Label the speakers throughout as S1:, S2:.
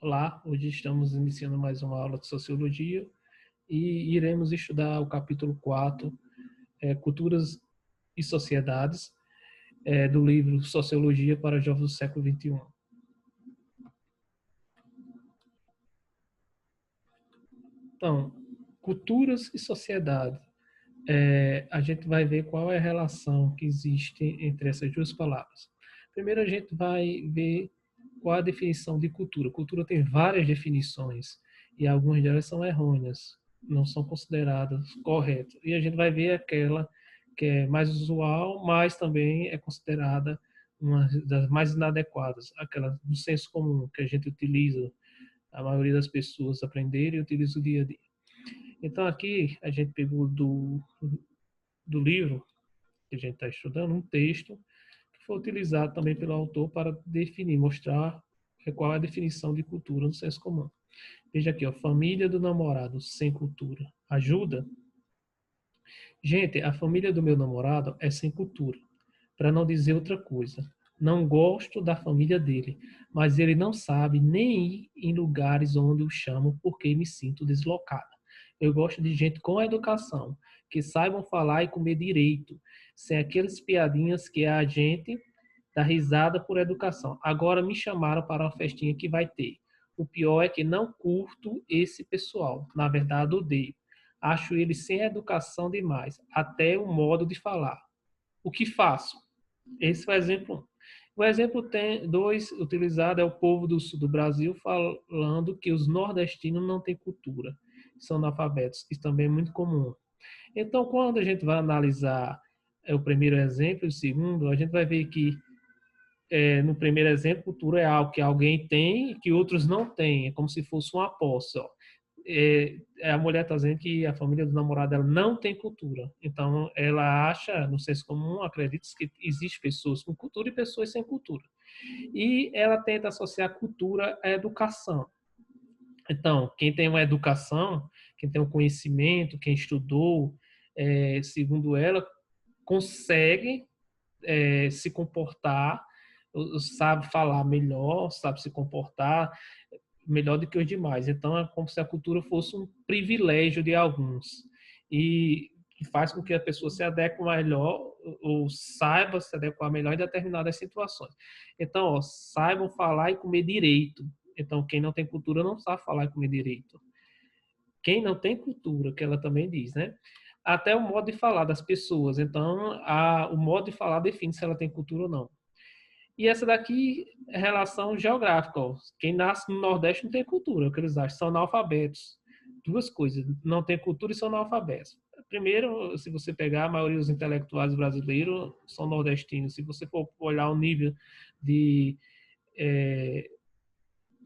S1: Olá, hoje estamos iniciando mais uma aula de Sociologia e iremos estudar o capítulo 4, Culturas e Sociedades, do livro Sociologia para Jovens do Século XXI. Então, culturas e sociedade. A gente vai ver qual é a relação que existe entre essas duas palavras. Primeiro, a gente vai ver qual a definição de cultura. Cultura tem várias definições e algumas delas são errôneas, não são consideradas corretas. E a gente vai ver aquela que é mais usual, mas também é considerada uma das mais inadequadas, aquela do senso comum que a gente utiliza, a maioria das pessoas aprenderem e utiliza o dia a dia. Então, aqui a gente pegou do livro que a gente está estudando, um texto que foi utilizado também pelo autor para definir, mostrar qual é a definição de cultura no senso comum. Veja aqui, ó, família do namorado sem cultura. Ajuda? Gente, a família do meu namorado é sem cultura, para não dizer outra coisa. Não gosto da família dele, mas ele não sabe nem ir em lugares onde o chamo porque me sinto deslocada. Eu gosto de gente com educação, que saibam falar e comer direito, sem aquelas piadinhas que a gente dá risada por educação. Agora me chamaram para uma festinha que vai ter. O pior é que não curto esse pessoal. Na verdade, odeio. Acho ele sem educação demais, até o modo de falar. O que faço? Esse é o exemplo 1. O exemplo 2 utilizado é o povo do sul do Brasil falando que os nordestinos não têm cultura, são analfabetos. Isso também é muito comum. Então, quando a gente vai analisar o primeiro exemplo e o segundo, a gente vai ver que no primeiro exemplo, cultura é algo que alguém tem e que outros não têm. É como se fosse uma posse. Ó. A mulher está dizendo que a família do namorado dela não tem cultura. Então, ela acha, no senso comum, acredita que existem pessoas com cultura e pessoas sem cultura. E ela tenta associar cultura à educação. Então, quem tem uma educação, quem tem um conhecimento, quem estudou, segundo ela, consegue se comportar, sabe falar melhor, sabe se comportar melhor do que os demais. Então, é como se a cultura fosse um privilégio de alguns. E que faz com que a pessoa se adeque melhor ou saiba se adequar melhor em determinadas situações. Então, ó, saibam falar e comer direito. Então, quem não tem cultura não sabe falar e comer direito. Quem não tem cultura, que ela também diz, né? Até o modo de falar das pessoas. Então, o modo de falar define se ela tem cultura ou não. E essa daqui é relação geográfica. Ó. Quem nasce no Nordeste não tem cultura, é o que eles acham, são analfabetos. Duas coisas, não tem cultura e são analfabetos. Primeiro, se você pegar, a maioria dos intelectuais brasileiros são nordestinos. Se você for olhar o nível de,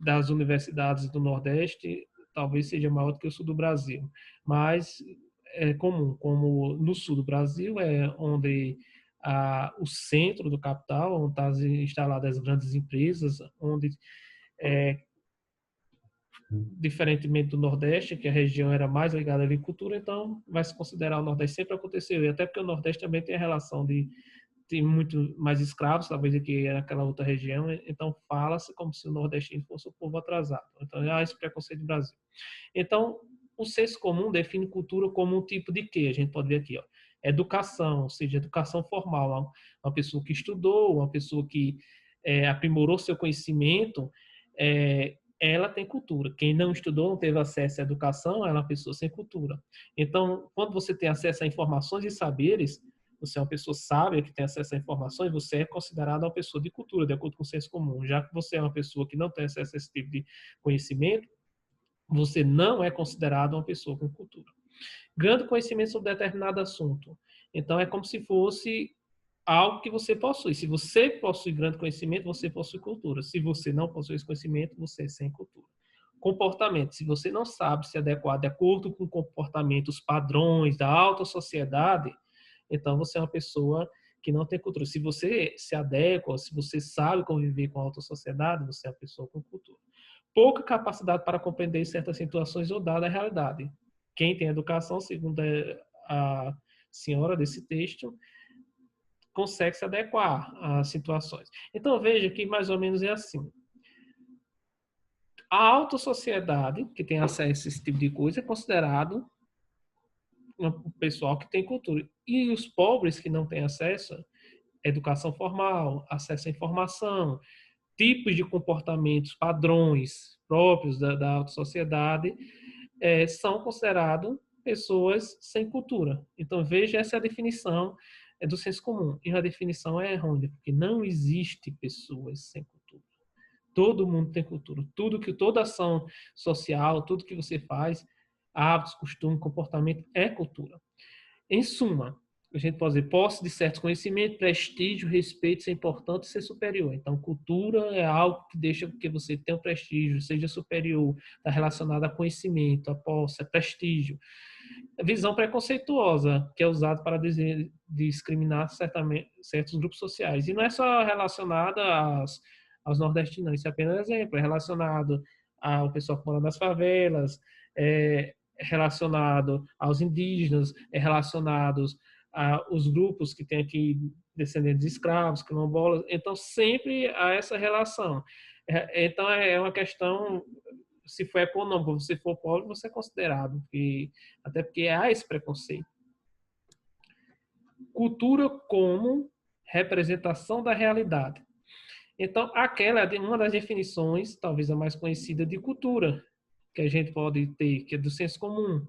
S1: das universidades do Nordeste, talvez seja maior do que o sul do Brasil. Mas é comum, como no sul do Brasil é onde o centro do capital, onde estão instaladas as grandes empresas, onde, diferentemente do Nordeste, que a região era mais ligada à agricultura, então vai se considerar o Nordeste sempre aconteceu, e até porque o Nordeste também tem a relação de tem muito mais escravos, talvez, do que naquela outra região, então fala-se como se o nordestino fosse o povo atrasado. Então, há esse preconceito do Brasil. Então, o senso comum define cultura como um tipo de quê? A gente pode ver aqui, ó, educação, ou seja, educação formal, uma pessoa que estudou, uma pessoa que aprimorou seu conhecimento, ela tem cultura. Quem não estudou, não teve acesso à educação, ela é uma pessoa sem cultura. Então, quando você tem acesso a informações e saberes, você é uma pessoa sábia que tem acesso a informações, você é considerado uma pessoa de cultura, de acordo com o senso comum. Já que você é uma pessoa que não tem acesso a esse tipo de conhecimento, você não é considerado uma pessoa com cultura. Grande conhecimento sobre determinado assunto. Então, é como se fosse algo que você possui. Se você possui grande conhecimento, você possui cultura. Se você não possui esse conhecimento, você é sem cultura. Comportamento. Se você não sabe se adequar de acordo com o comportamento, os padrões da alta sociedade, então você é uma pessoa que não tem cultura. Se você se adequa, se você sabe conviver com a alta sociedade, você é uma pessoa com cultura. Pouca capacidade para compreender certas situações ou dada a realidade. Quem tem educação, segundo a senhora desse texto, consegue se adequar às situações. Então veja que mais ou menos é assim. A alta sociedade, que tem acesso a esse tipo de coisa, é considerado um pessoal que tem cultura. E os pobres que não têm acesso à educação formal, acesso à informação, tipos de comportamentos, padrões próprios da alta sociedade, são considerados pessoas sem cultura. Então, veja, essa é a definição do senso comum. E a definição é errônea, porque não existe pessoas sem cultura. Todo mundo tem cultura. Toda ação social, tudo que você faz, hábitos, costumes, comportamento, é cultura. Em suma, a gente pode dizer, posse de certos conhecimentos, prestígio, respeito, ser importante e ser superior. Então, cultura é algo que deixa que você tenha um prestígio, seja superior, está relacionado a conhecimento, a posse, a prestígio. A visão preconceituosa, que é usada para discriminar certos grupos sociais. E não é só relacionada aos nordestinos, isso é apenas um exemplo, é relacionado ao pessoal que mora nas favelas, é relacionado aos indígenas, é relacionado aos grupos que têm aqui descendentes de escravos, quilombolas. Então, sempre há essa relação. Então, é uma questão, se for econômico, se for pobre, você é considerado, até porque há esse preconceito. Cultura como representação da realidade. Então, aquela é uma das definições, talvez a mais conhecida, de cultura, que a gente pode ter, que é do senso comum.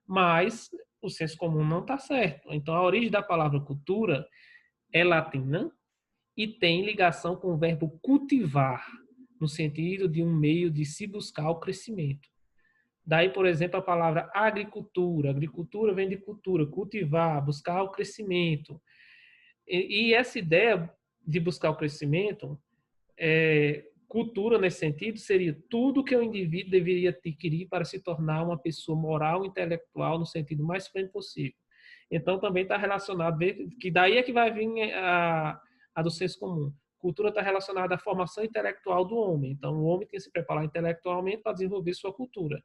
S1: Mas o senso comum não está certo. Então, a origem da palavra cultura é latina e tem ligação com o verbo cultivar, no sentido de um meio de se buscar o crescimento. Daí, por exemplo, a palavra agricultura. Agricultura vem de cultura, cultivar, buscar o crescimento. E essa ideia de buscar o crescimento, cultura nesse sentido, seria tudo que o indivíduo deveria adquirir para se tornar uma pessoa moral e intelectual no sentido mais pleno possível. Então, também está relacionado, que daí é que vai vir a do senso comum. Cultura está relacionada à formação intelectual do homem. Então, o homem tem que se preparar intelectualmente para desenvolver sua cultura.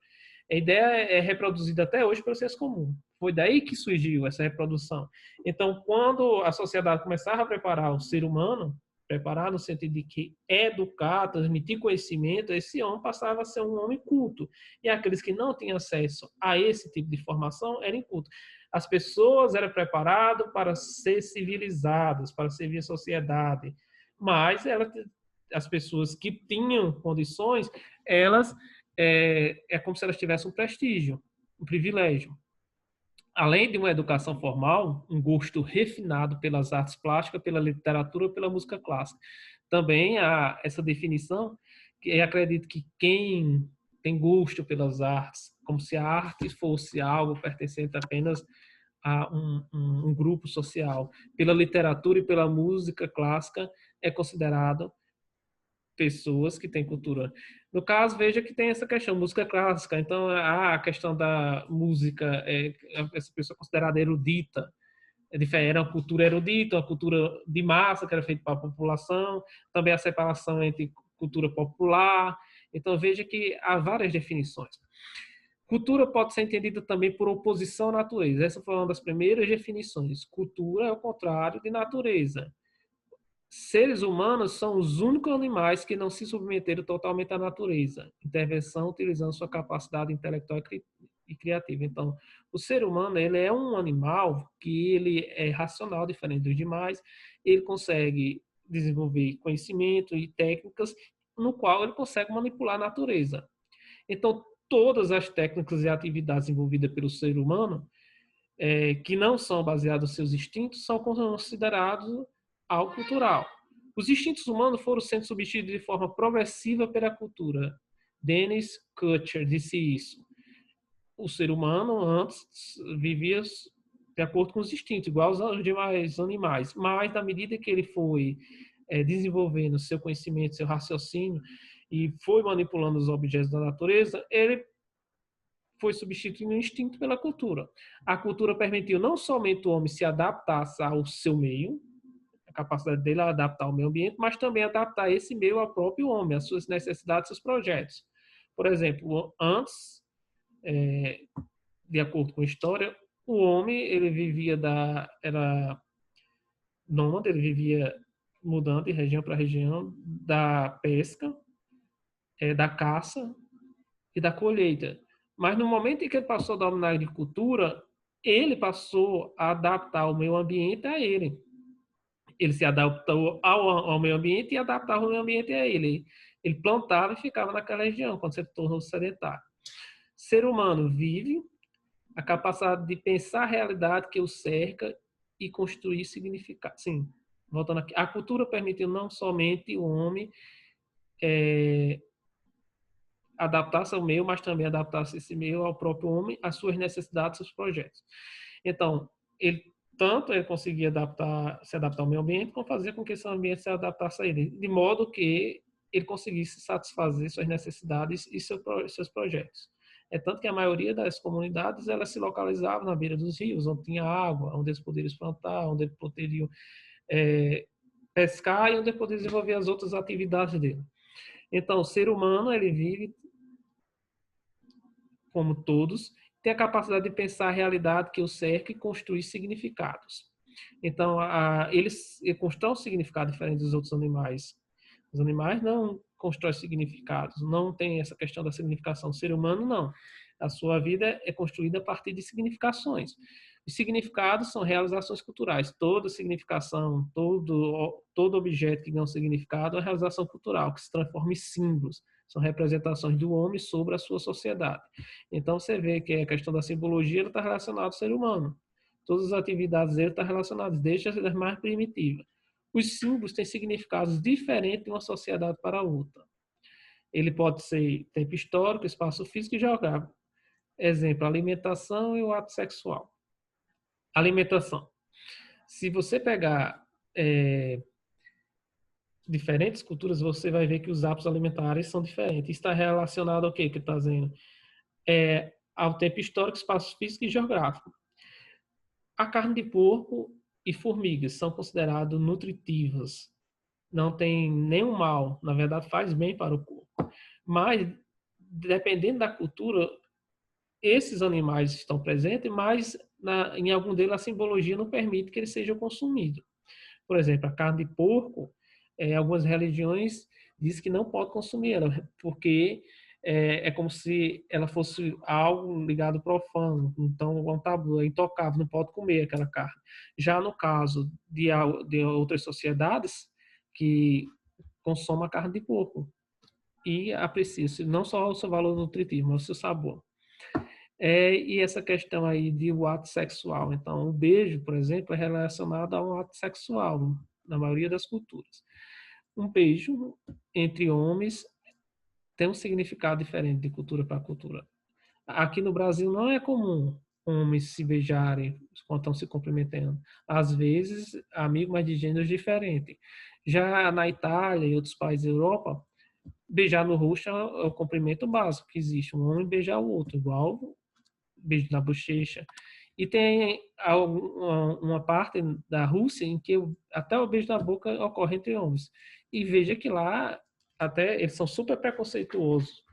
S1: A ideia é reproduzida até hoje pelo senso comum. Foi daí que surgiu essa reprodução. Então, quando a sociedade começava a preparar o ser humano, preparar no sentido de que educar, transmitir conhecimento, esse homem passava a ser um homem culto. E aqueles que não tinham acesso a esse tipo de formação eram incultos. As pessoas eram preparadas para ser civilizadas, para servir a sociedade, mas as pessoas que tinham condições, elas é como se elas tivessem um prestígio, um privilégio. Além de uma educação formal, um gosto refinado pelas artes plásticas, pela literatura, pela música clássica. Também há essa definição, que eu acredito que quem tem gosto pelas artes, como se a arte fosse algo pertencente apenas a um grupo social, pela literatura e pela música clássica, é considerado pessoas que têm cultura. No caso, veja que tem essa questão, música clássica. Então, a questão da música, essa pessoa é considerada erudita. Era uma cultura erudita, uma cultura de massa, que era feita para a população. Também a separação entre cultura popular. Então, veja que há várias definições. Cultura pode ser entendida também por oposição à natureza. Essa foi uma das primeiras definições. Cultura é o contrário de natureza. Seres humanos são os únicos animais que não se submeteram totalmente à natureza. Intervenção utilizando sua capacidade intelectual e criativa. Então, o ser humano, ele é um animal que ele é racional, diferente dos demais. Ele consegue desenvolver conhecimento e técnicas no qual ele consegue manipular a natureza. Então, todas as técnicas e atividades envolvidas pelo ser humano, que não são baseadas nos seus instintos, são considerados algo cultural. Os instintos humanos foram sendo substituídos de forma progressiva pela cultura. Dennis Kutcher disse isso. O ser humano antes vivia de acordo com os instintos, igual aos demais animais, mas na medida que ele foi desenvolvendo seu conhecimento, seu raciocínio e foi manipulando os objetos da natureza, ele foi substituindo o instinto pela cultura. A cultura permitiu não somente o homem se adaptar ao seu meio, a capacidade dele a adaptar ao meio ambiente, mas também adaptar esse meio ao próprio homem, às suas necessidades, seus projetos. Por exemplo, antes, de acordo com a história, o homem ele vivia era nômade, ele vivia mudando de região para região da pesca da caça e da colheita. Mas no momento em que ele passou a dominar a agricultura, ele passou a adaptar o meio ambiente a ele. Ele se adaptou ao meio ambiente e adaptava o meio ambiente a ele. Ele plantava e ficava naquela região, quando se tornou sedentário. Ser humano vive a capacidade de pensar a realidade que o cerca e construir significado. Sim, voltando aqui. A cultura permitiu não somente o homem adaptar-se ao meio, mas também adaptar-se esse meio ao próprio homem, às suas necessidades, seus projetos. Então, ele conseguia se adaptar ao meio ambiente, como fazer com que esse ambiente se adaptasse a ele, de modo que ele conseguisse satisfazer suas necessidades e seus projetos. É tanto que a maioria das comunidades elas se localizavam na beira dos rios, onde tinha água, onde eles poderiam plantar, onde eles poderiam pescar e onde eles poderiam desenvolver as outras atividades dele. Então, o ser humano ele vive como todos, tem a capacidade de pensar a realidade que o cerca e construir significados. Então, eles constroem um significado diferente dos outros animais. Os animais não constroem significados, não tem essa questão da significação. O ser humano, não. A sua vida é construída a partir de significações. Os significados são realizações culturais. Toda significação, todo objeto que ganha um significado é uma realização cultural, que se transforma em símbolos. São representações do homem sobre a sua sociedade. Então, você vê que a questão da simbologia está relacionada ao ser humano. Todas as atividades dele estão relacionadas, desde as mais primitivas. Os símbolos têm significados diferentes de uma sociedade para outra. Ele pode ser tempo histórico, espaço físico e geográfico. Exemplo, alimentação e o ato sexual. Alimentação. Se você pegar diferentes culturas, você vai ver que os hábitos alimentares são diferentes. Está relacionado ao quê que está dizendo? Ao tempo histórico, espaço físico e geográfico. A carne de porco e formigas são consideradas nutritivas. Não tem nenhum mal, na verdade faz bem para o corpo. Mas, dependendo da cultura, esses animais estão presentes, mas em algum deles a simbologia não permite que eles sejam consumidos. Por exemplo, a carne de porco, algumas religiões dizem que não pode consumir ela, porque é como se ela fosse algo ligado ao profano, então é um tabu, é intocável, não pode comer aquela carne. Já no caso de outras sociedades que consomem a carne de porco e aprecia não só o seu valor nutritivo, mas o seu sabor. E essa questão aí de o ato sexual. Então, o beijo, por exemplo, é relacionado a um ato sexual, na maioria das culturas. Um beijo entre homens tem um significado diferente de cultura para cultura. Aqui no Brasil não é comum homens se beijarem quando estão se cumprimentando. Às vezes, amigos, mas de gêneros diferentes. Já na Itália e outros países da Europa, beijar no rosto é o cumprimento básico que existe. Um homem beijar o outro, igual beijo na bochecha. E tem uma parte da Rússia em que até o beijo na boca ocorre entre homens. E veja que lá até eles são super preconceituosos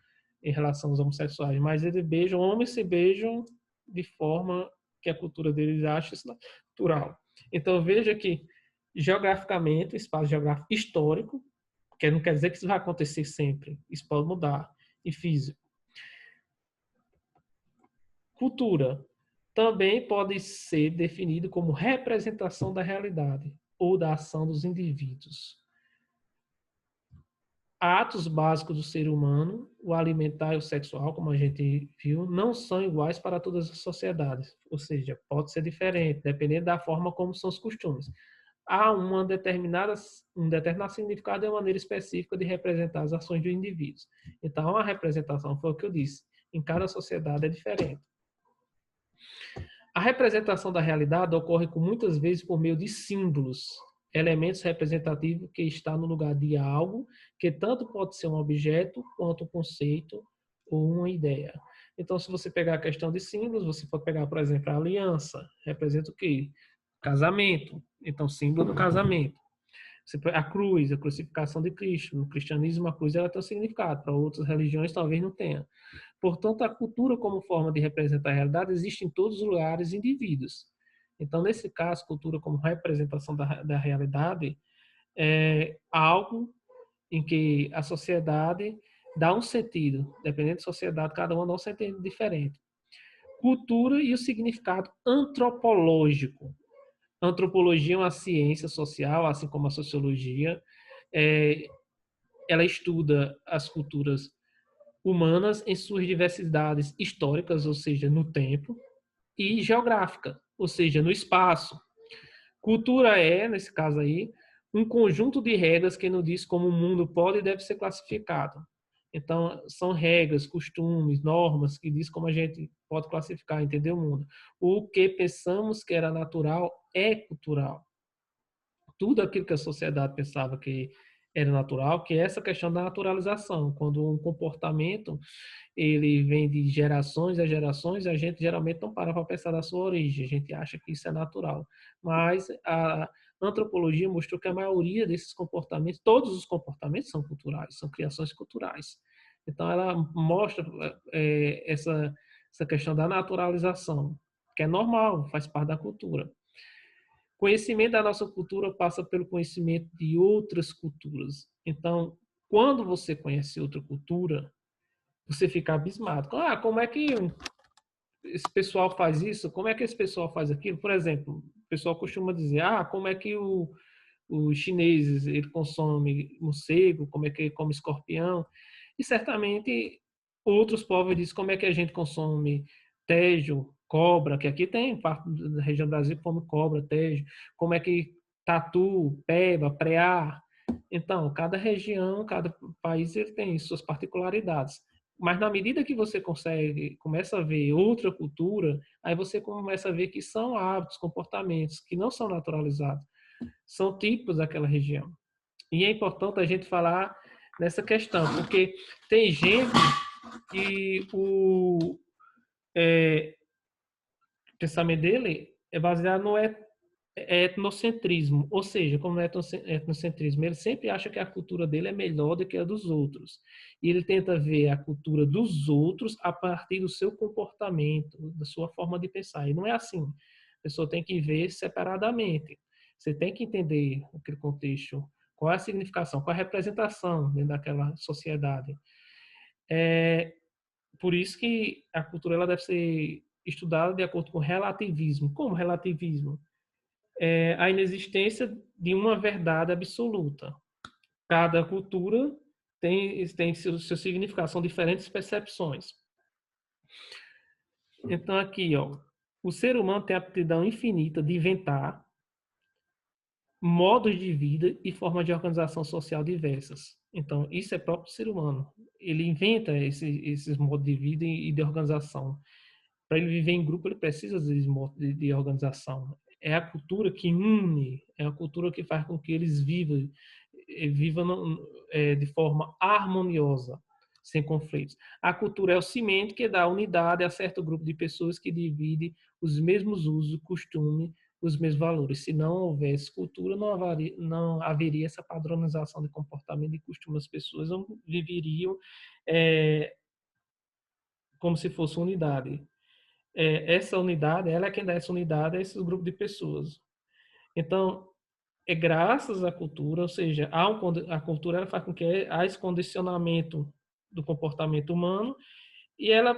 S1: em relação aos homossexuais, mas eles beijam, homens se beijam de forma que a cultura deles acha isso natural. Então veja que geograficamente, espaço geográfico histórico, que não quer dizer que isso vai acontecer sempre, isso pode mudar, e físico. Cultura também pode ser definido como representação da realidade ou da ação dos indivíduos. Atos básicos do ser humano, o alimentar e o sexual, como a gente viu, não são iguais para todas as sociedades, ou seja, pode ser diferente, dependendo da forma como são os costumes. Há um determinado significado e uma maneira específica de representar as ações do indivíduo. Então, a representação, foi o que eu disse, em cada sociedade é diferente. A representação da realidade ocorre muitas vezes por meio de símbolos, elementos representativos que estão no lugar de algo, que tanto pode ser um objeto, quanto um conceito ou uma ideia. Então, se você pegar a questão de símbolos, você pode pegar, por exemplo, a aliança, representa o quê? Casamento. Então, símbolo do casamento. A cruz, a crucificação de Cristo. No cristianismo, a cruz ela tem um significado, para outras religiões talvez não tenha. Portanto, a cultura como forma de representar a realidade existe em todos os lugares e indivíduos. Então, nesse caso, cultura como representação da realidade é algo em que a sociedade dá um sentido. Dependendo da sociedade, cada uma dá um sentido diferente. Cultura e o significado antropológico. A antropologia é uma ciência social, assim como a sociologia. É, ela estuda as culturas humanas em suas diversidades históricas, ou seja, no tempo, e geográfica, ou seja, no espaço. Cultura é, nesse caso aí, um conjunto de regras que nos diz como o mundo pode e deve ser classificado. Então, são regras, costumes, normas que diz como a gente pode classificar, entender o mundo. O que pensamos que era natural é cultural. Tudo aquilo que a sociedade pensava que era natural, que é essa questão da naturalização, quando um comportamento ele vem de gerações a gerações, a gente geralmente não para pensar na sua origem, a gente acha que isso é natural. Mas a antropologia mostrou que a maioria desses comportamentos, todos os comportamentos são culturais, são criações culturais. Então ela mostra essa questão da naturalização, que é normal, faz parte da cultura. Conhecimento da nossa cultura passa pelo conhecimento de outras culturas. Então, quando você conhece outra cultura, você fica abismado. Ah, como é que esse pessoal faz isso? Como é que esse pessoal faz aquilo? Por exemplo, o pessoal costuma dizer, como é que os chineses ele consome morcego, como é que ele come escorpião? E certamente outros povos dizem como é que a gente consome tejo, cobra, que aqui tem parte da região do Brasil que come cobra, tejo, como é que tatu, peba, preá. Então, cada região, cada país ele tem suas particularidades. Mas na medida que você começa a ver outra cultura, aí você começa a ver que são hábitos, comportamentos que não são naturalizados, são típicos daquela região. E é importante a gente falar nessa questão, porque tem gente que o pensamento dele é baseado no etnocentrismo, ou seja, como é etnocentrismo, ele sempre acha que a cultura dele é melhor do que a dos outros. E ele tenta ver a cultura dos outros a partir do seu comportamento, da sua forma de pensar. E não é assim. A pessoa tem que ver separadamente. Você tem que entender aquele contexto, qual é a significação, qual é a representação dentro daquela sociedade. Por isso que a cultura ela deve ser estudada de acordo com o relativismo. Como relativismo? A inexistência de uma verdade absoluta. Cada cultura tem seu significado, são diferentes percepções. Então, aqui, o ser humano tem a aptidão infinita de inventar modos de vida e formas de organização social diversas. Então, isso é próprio do ser humano. Ele inventa esses modos de vida e de organização. Para ele viver em grupo, ele precisa desses modos de organização. É a cultura que une, é a cultura que faz com que eles vivam de forma harmoniosa, sem conflitos. A cultura é o cimento que dá unidade a certo grupo de pessoas que divide os mesmos usos, costumes, os mesmos valores. Se não houvesse cultura, não haveria essa padronização de comportamento e costume. As pessoas não viveriam como se fosse unidade. Essa unidade, ela é quem dá essa unidade a esses grupos de pessoas. Então, é graças à cultura, ou seja, a cultura ela faz com que há esse condicionamento do comportamento humano e ela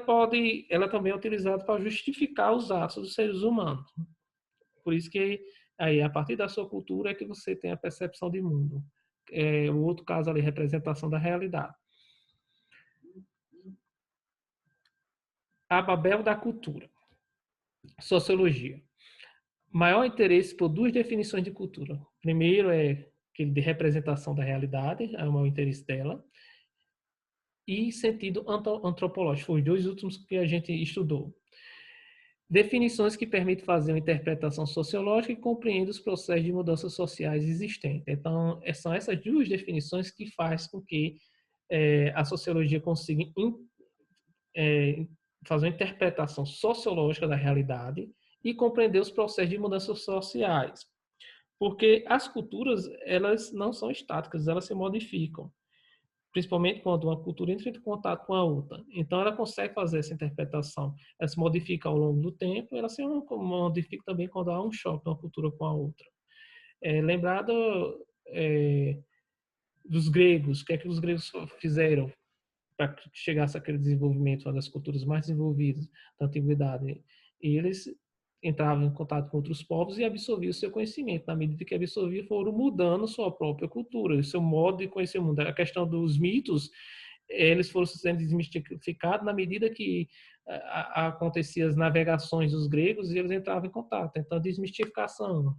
S1: também é utilizada para justificar os atos dos seres humanos. Por isso que aí a partir da sua cultura é que você tem a percepção de mundo. O outro caso ali, representação da realidade. A Babel da cultura. Sociologia. Maior interesse por duas definições de cultura. Primeiro é aquele de representação da realidade, é o maior interesse dela, e sentido antropológico, foi os dois últimos que a gente estudou. Definições que permitem fazer uma interpretação sociológica e compreender os processos de mudanças sociais existentes. Então, são essas duas definições que fazem com que a sociologia consiga fazer uma interpretação sociológica da realidade e compreender os processos de mudanças sociais. Porque as culturas, elas não são estáticas, elas se modificam, principalmente quando uma cultura entra em contato com a outra. Então, ela consegue fazer essa interpretação. Ela se modifica ao longo do tempo, ela se modifica também quando há um choque de uma cultura com a outra. Lembrado dos gregos, o que é que os gregos fizeram? para que chegasse aquele desenvolvimento, uma das culturas mais desenvolvidas da antiguidade, eles entravam em contato com outros povos e absorviam o seu conhecimento. Na medida que absorviam, foram mudando sua própria cultura, o seu modo de conhecer o mundo. A questão dos mitos, eles foram sendo desmistificados na medida que acontecia as navegações dos gregos e eles entravam em contato. Então, desmistificação,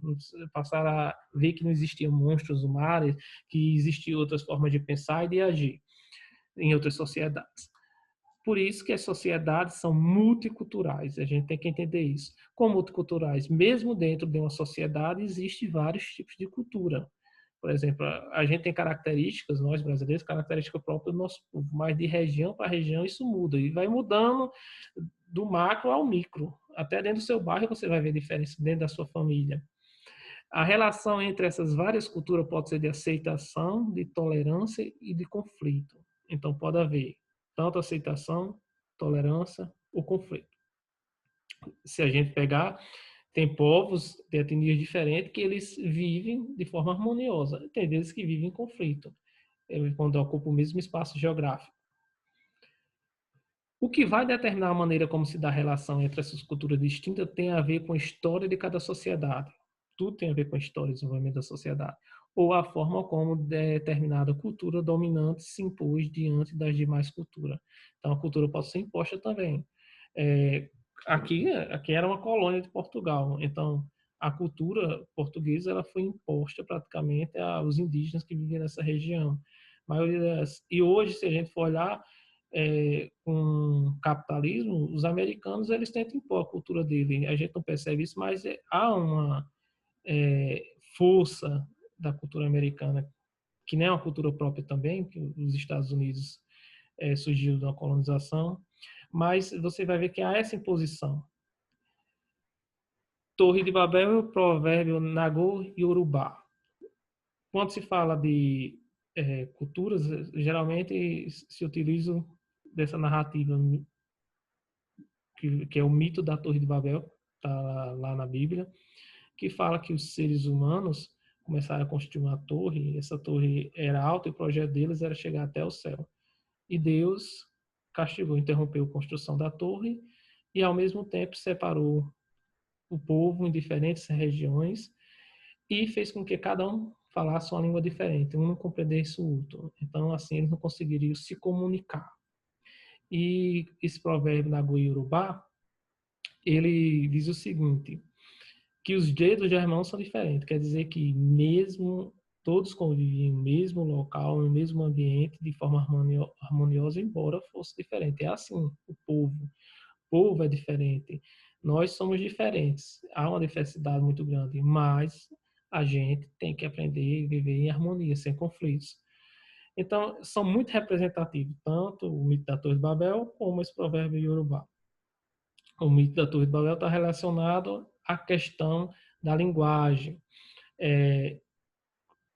S1: passaram a ver que não existiam monstros no mar, que existiam outras formas de pensar e de agir em outras sociedades. Por isso que as sociedades são multiculturais, a gente tem que entender isso. Como multiculturais, mesmo dentro de uma sociedade, existem vários tipos de cultura. Por exemplo, a gente tem características, nós brasileiros, características próprias do nosso povo, mas de região para região isso muda e vai mudando do macro ao micro. Até dentro do seu bairro você vai ver diferença dentro da sua família. A relação entre essas várias culturas pode ser de aceitação, de tolerância e de conflito. Então pode haver tanto aceitação, tolerância ou conflito. Se a gente pegar, tem povos de etnias diferentes que eles vivem de forma harmoniosa. Tem deles que vivem em conflito, quando ocupam o mesmo espaço geográfico. O que vai determinar a maneira como se dá a relação entre essas culturas distintas tem a ver com a história de cada sociedade. Tudo tem a ver com a história e desenvolvimento da sociedade. Ou a forma como determinada cultura dominante se impôs diante das demais culturas. Então, a cultura pode ser imposta também. Aqui era uma colônia de Portugal. Então, a cultura portuguesa ela foi imposta praticamente aos indígenas que viviam nessa região. E hoje, se a gente for olhar, com o capitalismo, os americanos eles tentam impor a cultura dele. A gente não percebe isso, mas há uma força da cultura americana, que nem é uma cultura própria também, que os Estados Unidos surgiu da colonização, mas você vai ver que há essa imposição. Torre de Babel é o provérbio Nagô e Urubá. Quando se fala de culturas, geralmente se utiliza dessa narrativa que é o mito da Torre de Babel, está lá na Bíblia, que fala que os seres humanos começaram a construir uma torre, essa torre era alta e o projeto deles era chegar até o céu. E Deus castigou, interrompeu a construção da torre e, ao mesmo tempo, separou o povo em diferentes regiões e fez com que cada um falasse uma língua diferente, um não compreendesse o outro. Então, assim, eles não conseguiriam se comunicar. E esse provérbio na Goi-Urubá, ele diz o seguinte, que os dedos de irmãos são diferentes. Quer dizer que mesmo todos conviviam no mesmo local, no mesmo ambiente, de forma harmoniosa, embora fosse diferente. É assim, o povo. O povo é diferente. Nós somos diferentes. Há uma diversidade muito grande, mas a gente tem que aprender a viver em harmonia, sem conflitos. Então, são muito representativos, tanto o mito da Torre de Babel, como esse provérbio iorubá. O mito da Torre de Babel está relacionado à questão da linguagem.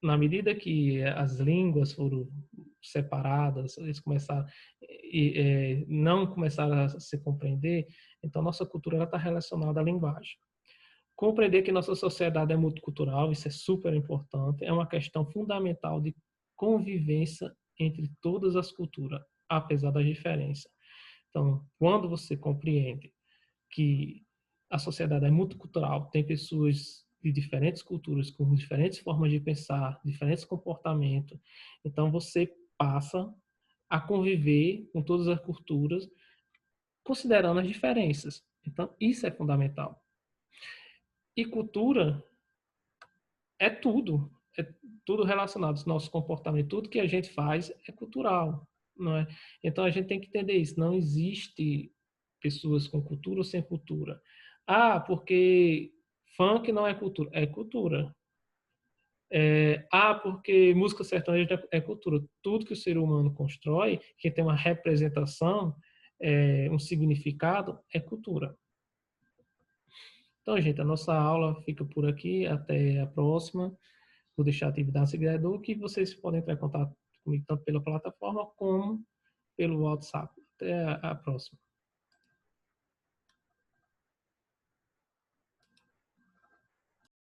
S1: Na medida que as línguas foram separadas, eles começaram não começaram a se compreender, então nossa cultura está relacionada à linguagem. Compreender que nossa sociedade é multicultural, isso é super importante, é uma questão fundamental de convivência entre todas as culturas, apesar das diferenças. Então, quando você compreende que a sociedade é multicultural, tem pessoas de diferentes culturas, com diferentes formas de pensar, diferentes comportamentos, então você passa a conviver com todas as culturas, considerando as diferenças. Então, isso é fundamental. E cultura é tudo relacionado ao nosso comportamento, tudo que a gente faz é cultural, não é? Então a gente tem que entender isso, não existe pessoas com cultura ou sem cultura. Ah, porque funk não é cultura, é cultura. Porque música sertaneja é cultura. Tudo que o ser humano constrói, que tem uma representação, um significado, é cultura. Então, gente, a nossa aula fica por aqui. Até a próxima. Vou deixar a atividade seguidor que vocês podem entrar em contato comigo tanto pela plataforma como pelo WhatsApp. Até a próxima.